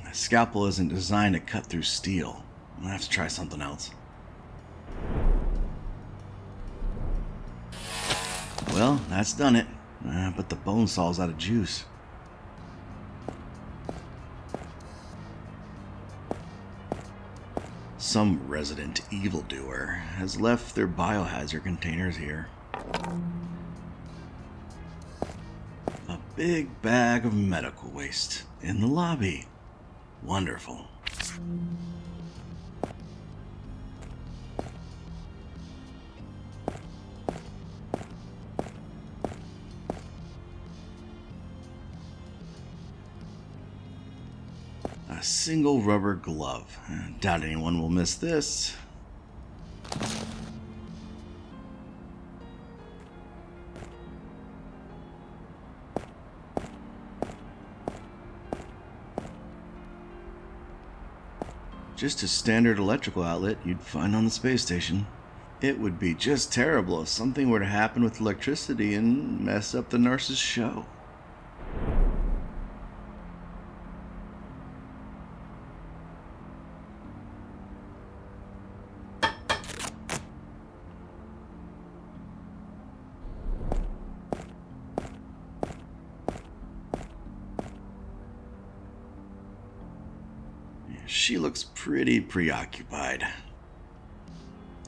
My scalpel isn't designed to cut through steel. I'm gonna have to try something else. Well, that's done it. But the bone saw's out of juice. Some resident evildoer has left their biohazard containers here. A big bag of medical waste in the lobby. Wonderful. A single rubber glove. Doubt anyone will miss this. Just a standard electrical outlet you'd find on the space station. It would be just terrible if something were to happen with electricity and mess up the nurse's show. She looks pretty preoccupied.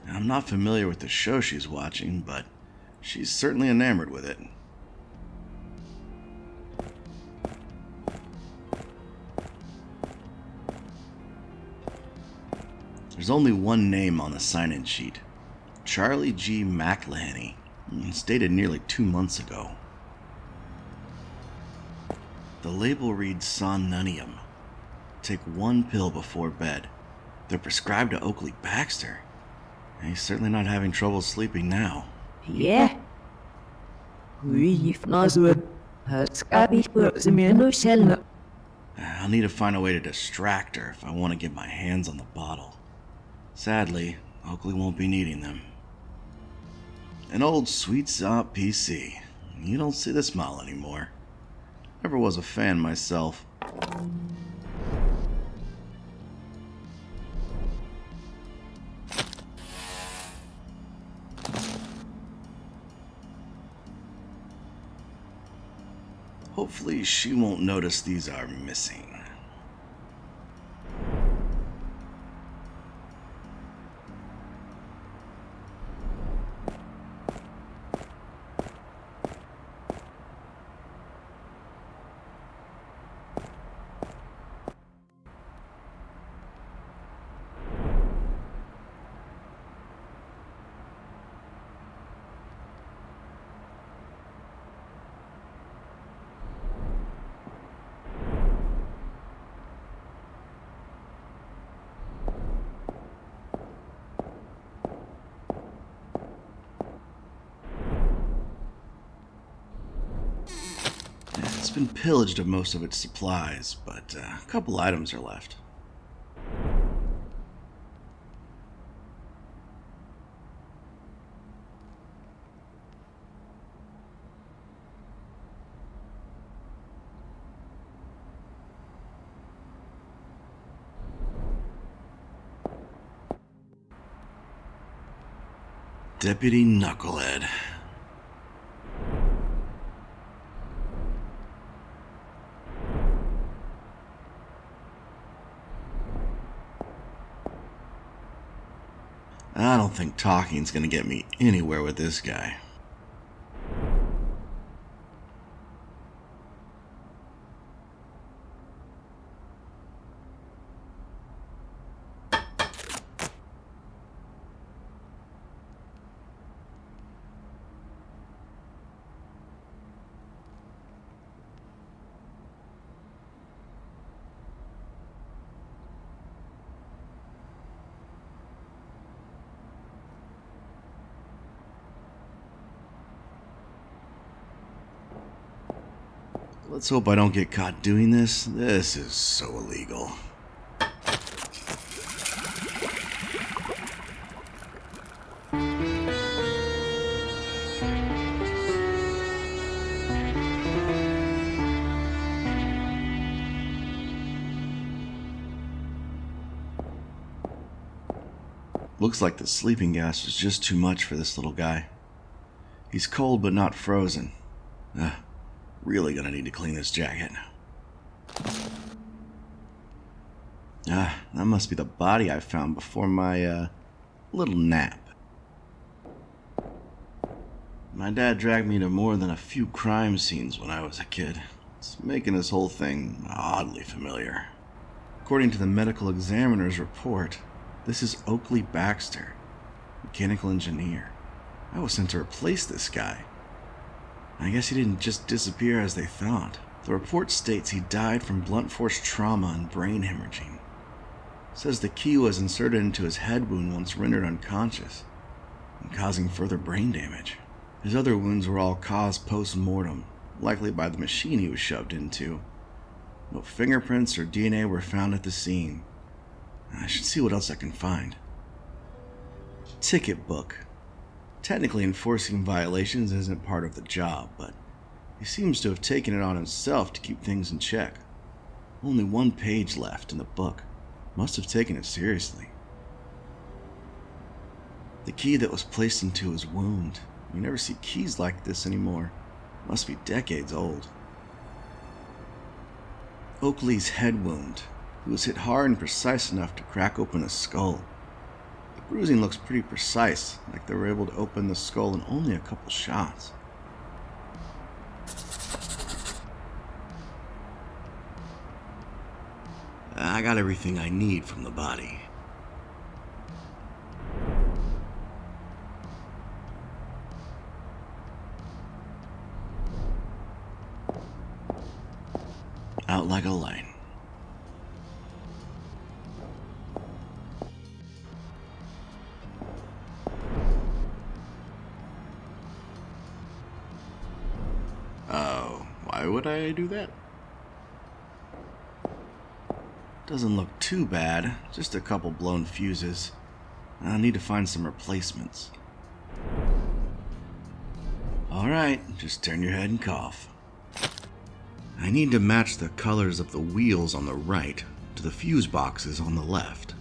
I'm not familiar with the show she's watching, but she's certainly enamored with it. There's only one name on the sign-in sheet. Charlie G. McElhenney. It's dated nearly 2 months ago. The label reads Somnunium. Take 1 pill before bed. They're prescribed to Oakley Baxter. He's certainly not having trouble sleeping now. Yeah. I'll need to find a way to distract her if I want to get my hands on the bottle. Sadly, Oakley won't be needing them. An old sweet sop PC. You don't see the smile anymore. Never was a fan myself. Hopefully she won't notice these are missing. It's been pillaged of most of its supplies, but a couple items are left. Deputy Knucklehead. I don't think talking's gonna get me anywhere with this guy. Let's hope I don't get caught doing this. This is so illegal. Looks like the sleeping gas was just too much for this little guy. He's cold but not frozen. Really gonna need to clean this jacket. That must be the body I found before my, little nap. My dad dragged me to more than a few crime scenes when I was a kid. It's making this whole thing oddly familiar. According to the medical examiner's report, this is Oakley Baxter, mechanical engineer. I was sent to replace this guy. I guess he didn't just disappear as they thought. The report states he died from blunt force trauma and brain hemorrhaging. It says the key was inserted into his head wound once rendered unconscious, and causing further brain damage. His other wounds were all caused post-mortem, likely by the machine he was shoved into. No fingerprints or DNA were found at the scene. I should see what else I can find. Ticket book. Technically, enforcing violations isn't part of the job, but he seems to have taken it on himself to keep things in check. Only one page left in the book. Must have taken it seriously. The key that was placed into his wound. You never see keys like this anymore. Must be decades old. Oakley's head wound. He was hit hard and precise enough to crack open his skull. The bruising looks pretty precise, like they were able to open the skull in only a couple shots. I got everything I need from the body. Out like a light. Why would I do that? Doesn't look too bad, just a couple blown fuses. I'll need to find some replacements. Alright, just turn your head and cough. I need to match the colors of the wheels on the right to the fuse boxes on the left.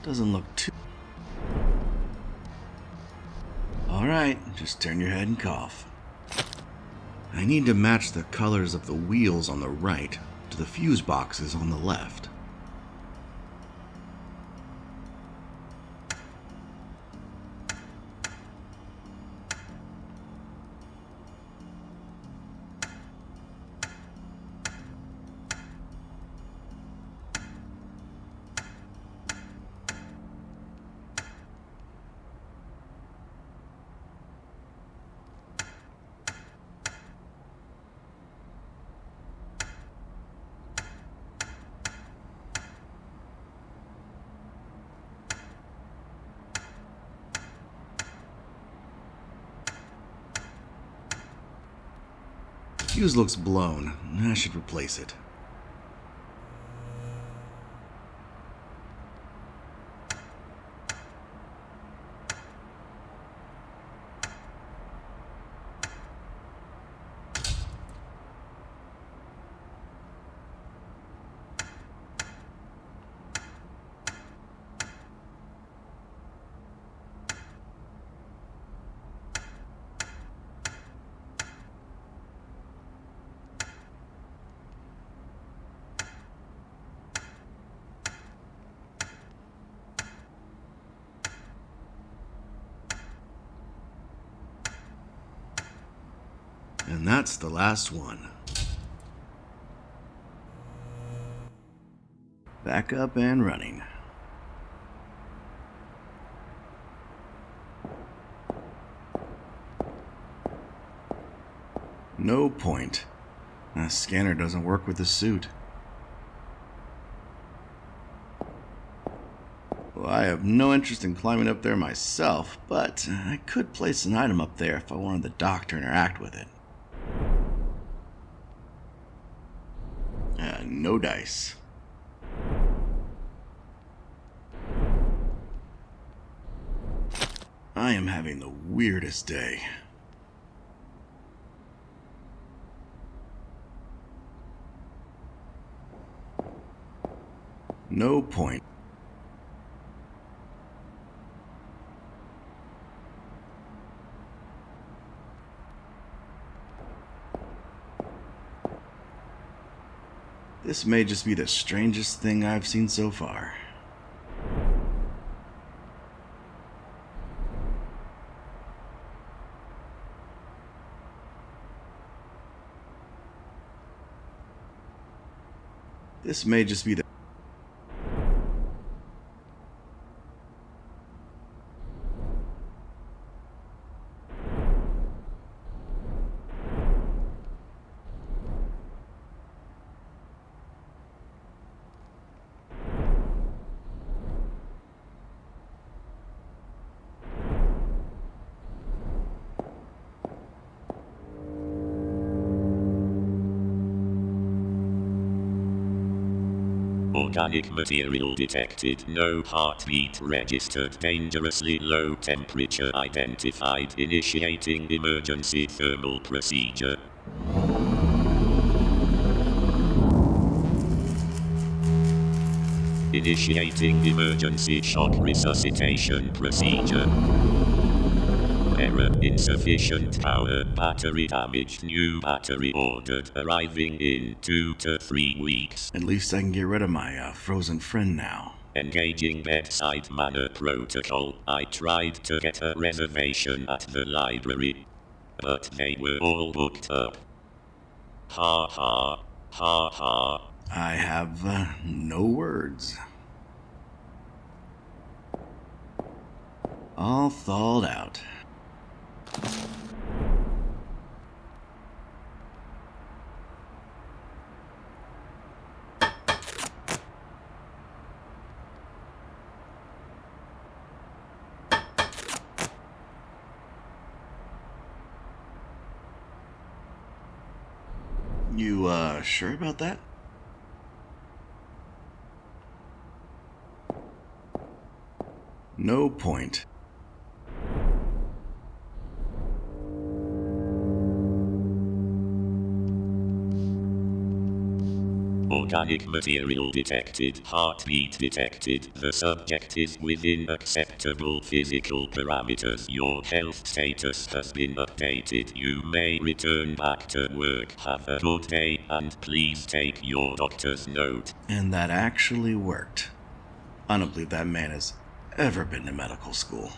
Doesn't look too... Alright, just turn your head and cough. I need to match the colors of the wheels on the right to the fuse boxes on the left. Fuse looks blown. I should replace it. And that's the last one. Back up and running. No point. The scanner doesn't work with the suit. Well, I have no interest in climbing up there myself, but I could place an item up there if I wanted the dock to interact with it. No dice. I am having the weirdest day. No point. This may just be the strangest thing I've seen so far. This may just be the... Organic material detected, no heartbeat registered, dangerously low temperature identified, initiating emergency thermal procedure. Initiating emergency shock resuscitation procedure. Error, insufficient power, battery damaged, new battery ordered, arriving in 2 to 3 weeks. At least I can get rid of my frozen friend now. Engaging bedside manner protocol. I tried to get a reservation at the library, but they were all booked up. Ha ha, ha ha. I have no words. All thawed out. You, sure about that? No point. Organic material detected. Heartbeat detected. The subject is within acceptable physical parameters. Your health status has been updated. You may return back to work. Have a good day and please take your doctor's note. And that actually worked. I don't believe that man has ever been to medical school.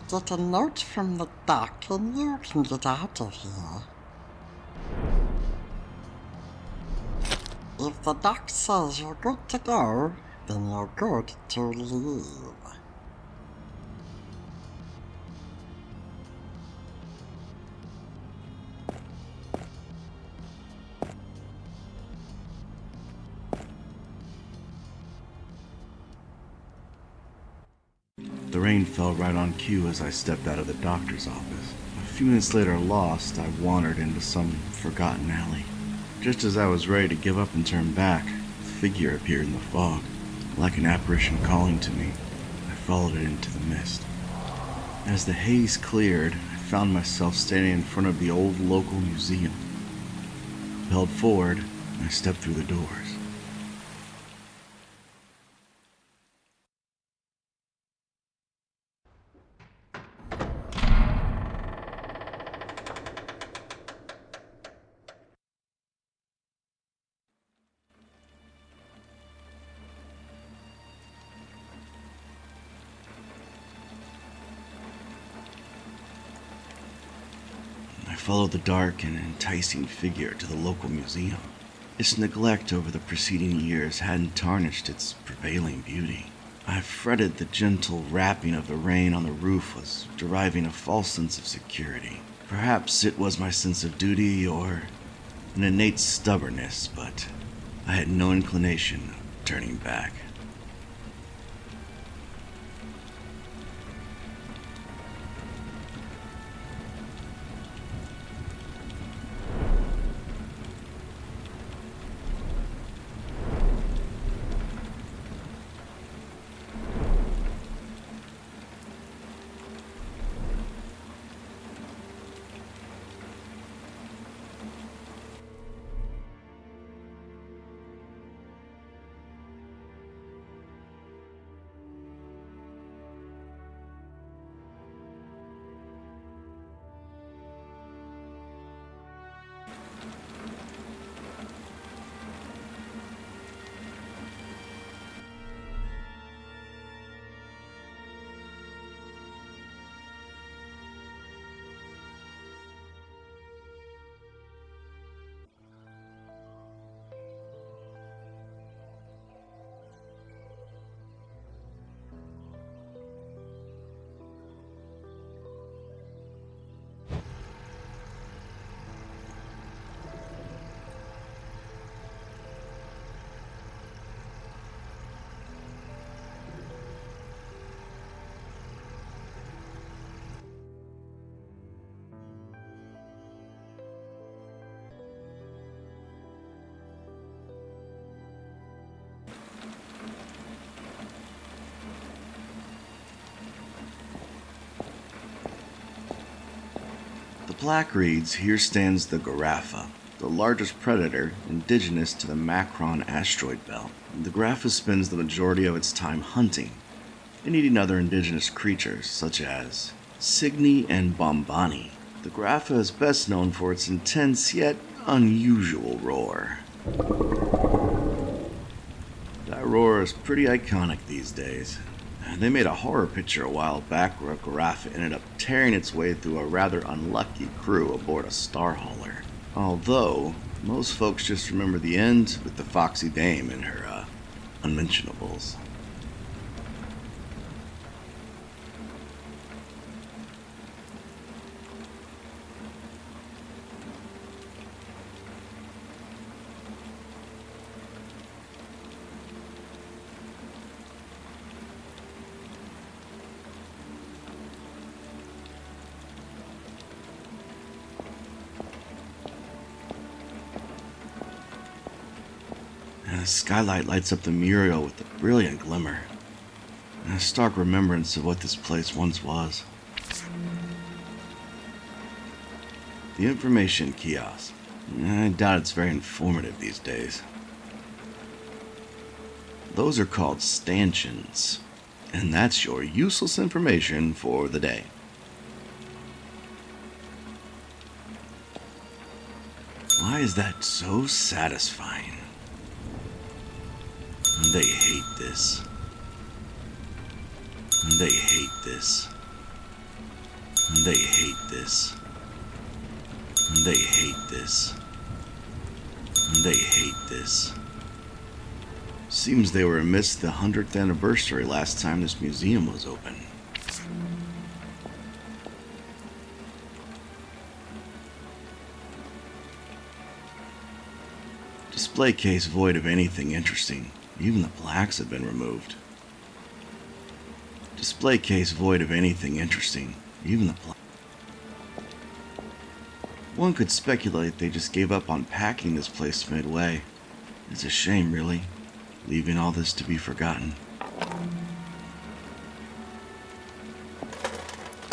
Get a note from the doc and you can get out of here. If the doc says you're good to go, then you're good to leave. The rain fell right on cue as I stepped out of the doctor's office. A few minutes later, lost, I wandered into some forgotten alley. Just as I was ready to give up and turn back, a figure appeared in the fog. Like an apparition calling to me, I followed it into the mist. As the haze cleared, I found myself standing in front of the old local museum. Propelled forward, I stepped through the doors. I followed the dark and enticing figure to the local museum. Its neglect over the preceding years hadn't tarnished its prevailing beauty. I fretted the gentle rapping of the rain on the roof was deriving a false sense of security. Perhaps it was my sense of duty or an innate stubbornness, but I had no inclination of turning back. The plaque reads, "Here stands the Garaffa, the largest predator indigenous to the Macron asteroid belt. The Garaffa spends the majority of its time hunting and eating other indigenous creatures such as Cygni and Bombani. The Garaffa is best known for its intense yet unusual roar. That roar is pretty iconic these days. They made a horror picture a while back where a Garaffa ended up tearing its way through a rather unlucky crew aboard a Star Hauler. Although, most folks just remember the end with the Foxy Dame and her, unmentionables. and the skylight lights up the mural with a brilliant glimmer, and a stark remembrance of what this place once was. The information kiosk. I doubt it's very informative these days. Those are called stanchions, and that's your useless information for the day. Why is that so satisfying? And they hate this. And they hate this. And they hate this. And they hate this. And they hate this. Seems they were amidst the 100th anniversary last time this museum was open. Display case void of anything interesting. Even the plaques have been removed. Display case void of anything interesting. Even the plaques. One could speculate they just gave up on packing this place midway. It's a shame, really, leaving all this to be forgotten.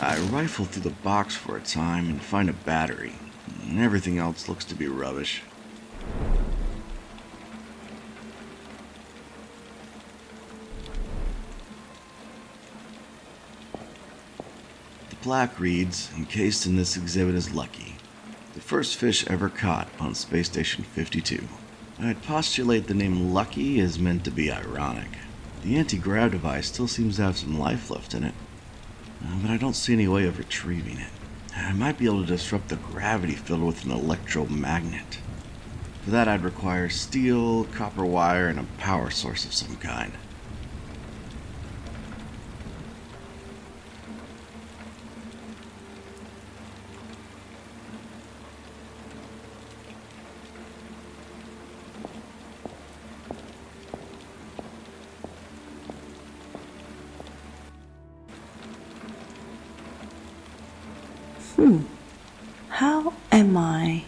I rifle through the box for a time and find a battery, and everything else looks to be rubbish. The plaque reads, "Encased in this exhibit is Lucky, the first fish ever caught on Space Station 52. I'd postulate the name Lucky is meant to be ironic. The anti-grav device still seems to have some life left in it, but I don't see any way of retrieving it. I might be able to disrupt the gravity field with an electromagnet. For that I'd require steel, copper wire, and a power source of some kind. How am I?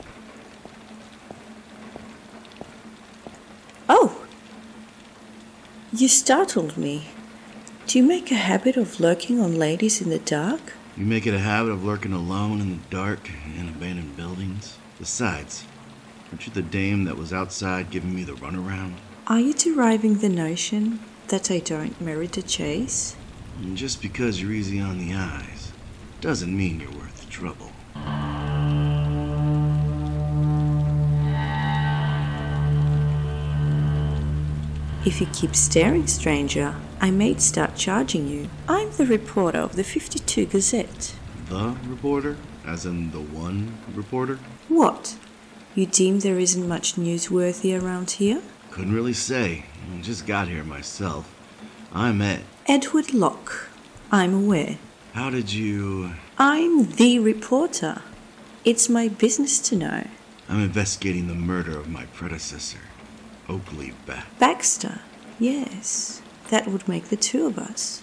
Oh! You startled me. Do you make a habit of lurking on ladies in the dark? You make it a habit of lurking alone in the dark in abandoned buildings. Besides, aren't you the dame that was outside giving me the runaround? Are you deriving the notion that I don't merit a chase? And just because you're easy on the eyes doesn't mean you're worth the trouble. If you keep staring, stranger, I may start charging you. I'm the reporter of the 52 Gazette. The reporter? As in the one reporter? What? You deem there isn't much newsworthy around here? Couldn't really say. I just got here myself. I'm Ed. Edward Locke. I'm aware. How did you... I'm the reporter. It's my business to know. I'm investigating the murder of my predecessor, Oakley Baxter, yes, that would make the two of us.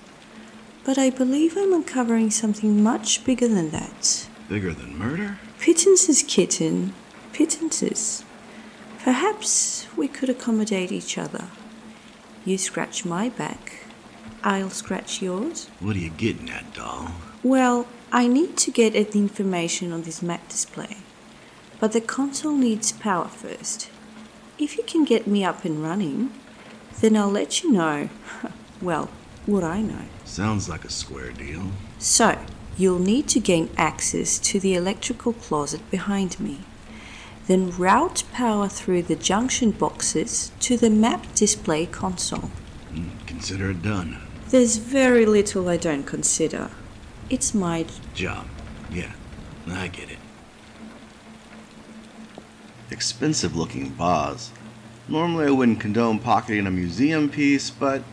But I believe I'm uncovering something much bigger than that. Bigger than murder? Pittances, kitten, pittances. Perhaps we could accommodate each other. You scratch my back, I'll scratch yours. What are you getting at, doll? Well, I need to get at the information on this map display, but the console needs power first. If you can get me up and running, then I'll let you know, well, what I know. Sounds like a square deal. So, you'll need to gain access to the electrical closet behind me. Then route power through the junction boxes to the map display console. Consider it done. There's very little I don't consider. It's my job. Yeah, I get it. Expensive looking vase. Normally I wouldn't condone pocketing a museum piece, but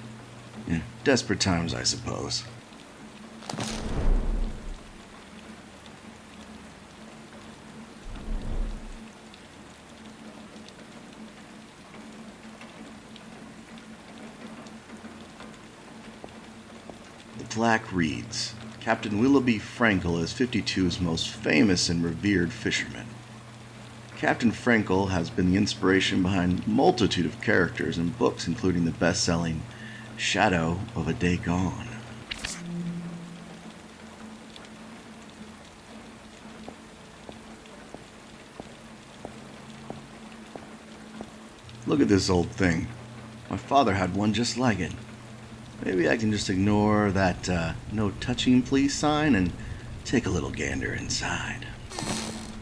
desperate times, I suppose. The plaque reads, Captain Willoughby Frankel is 52's most famous and revered fisherman. Captain Frankel has been the inspiration behind a multitude of characters and books, including the best-selling Shadow of a Day Gone. Look at this old thing. My father had one just like it. Maybe I can just ignore that no touching please sign and take a little gander inside.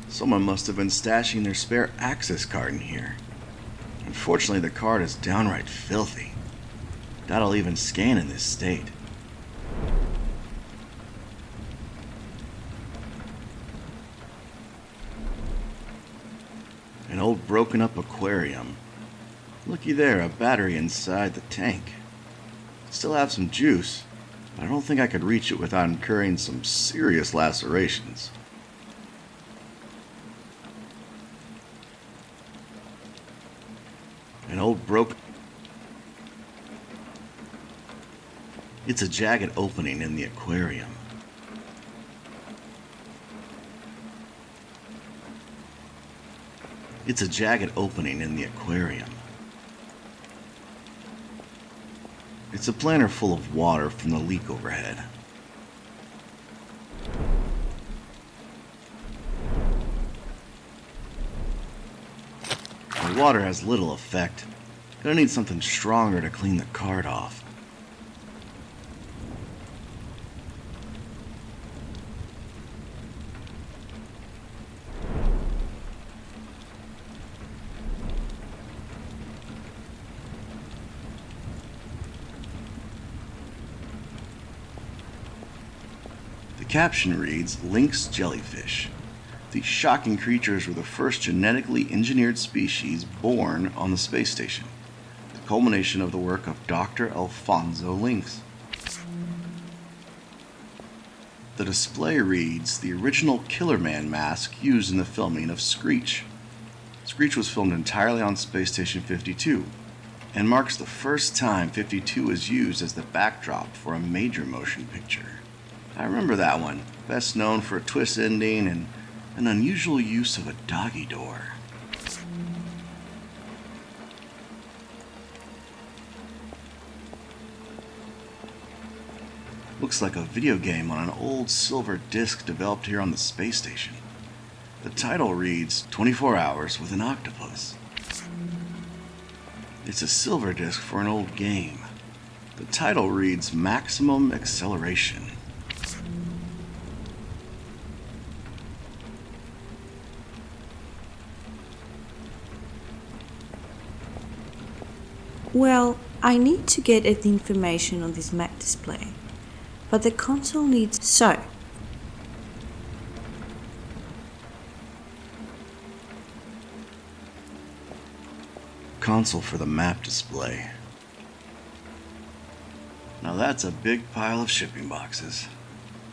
Someone must have been stashing their spare access card in here. Unfortunately, the card is downright filthy. That'll even scan in this state. An old broken up aquarium. Looky there, a battery inside the tank. Still have some juice, but I don't think I could reach it without incurring some serious lacerations. An old broken... It's a jagged opening in the aquarium. It's a jagged opening in the aquarium. It's a planter full of water from the leak overhead. The water has little effect. Gonna need something stronger to clean the card off. The caption reads, Lynx jellyfish. These shocking creatures were the first genetically engineered species born on the space station, the culmination of the work of Dr. Alfonso Lynx. The display reads, the original Killer Man mask used in the filming of Screech. Screech was filmed entirely on Space Station 52, and marks the first time 52 was used as the backdrop for a major motion picture. I remember that one, best known for a twist ending and an unusual use of a doggy door. Looks like a video game on an old silver disc developed here on the space station. The title reads 24 Hours with an Octopus. It's a silver disc for an old game. The title reads Maximum Acceleration. Well, I need to get at the information on this map display, but the console needs so. Console for the map display. Now that's a big pile of shipping boxes.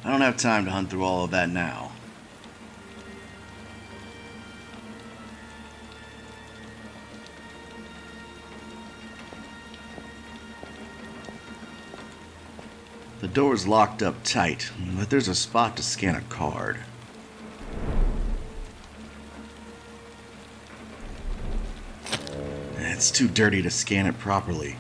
I don't have time to hunt through all of that now. The door's locked up tight, but there's a spot to scan a card. It's too dirty to scan it properly.